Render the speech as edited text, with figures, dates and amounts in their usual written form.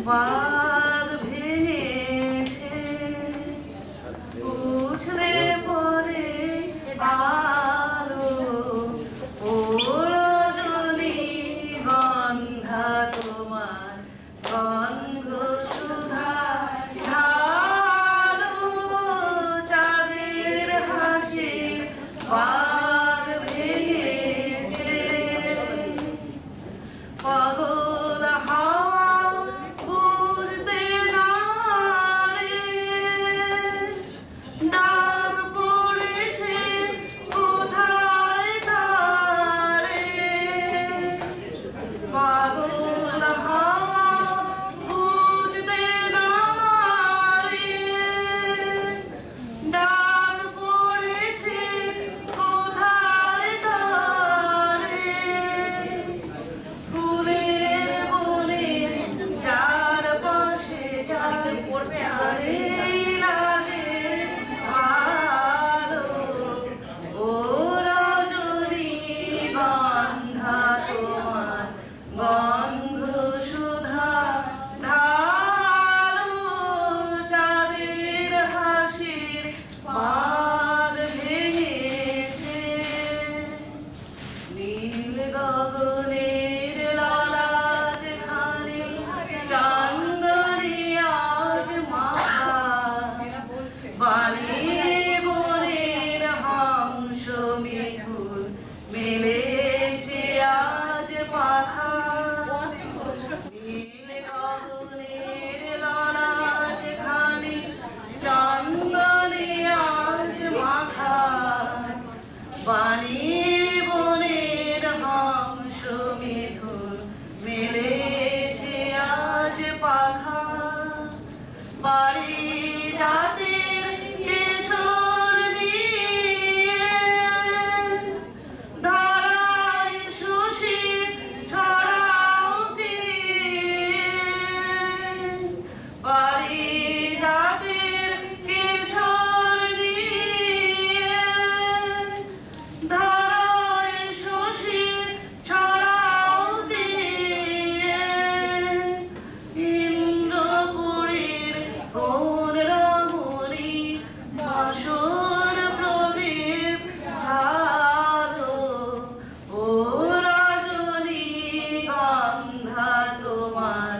বাঁধ ভেঙেছে উঠবে পরে আলো ও রজনী গন্ধা তোমার গন্ধ সুধা ঢালো চাঁদের হাসি বাঁধ ভেঙেছে পাগল হাওয়া বুঝতে না রে ডাক পড়েছে কোথায় তারে পাগল হাওয়া বুঝতে না রে ডাক পড়েছে কোথায় তারে ফুলের বনে যার পাশে যার পড়বে আরে লাগে ভালো ও রজনী গন্ধা তোমার গন্ধ সুধা ঢালো চাঁদের হাসির বাঁধ ভেঙেছে নীল গগনের লালাট খানি চাঁদনি আজ মাথা বাণী বনের হংস মিঠুন মেলেছে আজ পাখা নীল গগনের লালাট খানি চাঁদনি আজ মাথা বাণী বনের হংস মিঠুন মেলেছে আজ পাখা বাড়ি জাতের কেশর নিয়ে ধারায় শশী ছড়াও দিয়ে বাড়ি জাতের কেশর নিয়ে ধারায় শশী ছড়াও দিয়ে ইন্দ্রপুরীর কোন রমণী বাসর প্রদীপ ঝালো ও রজনী গন্ধা তোমার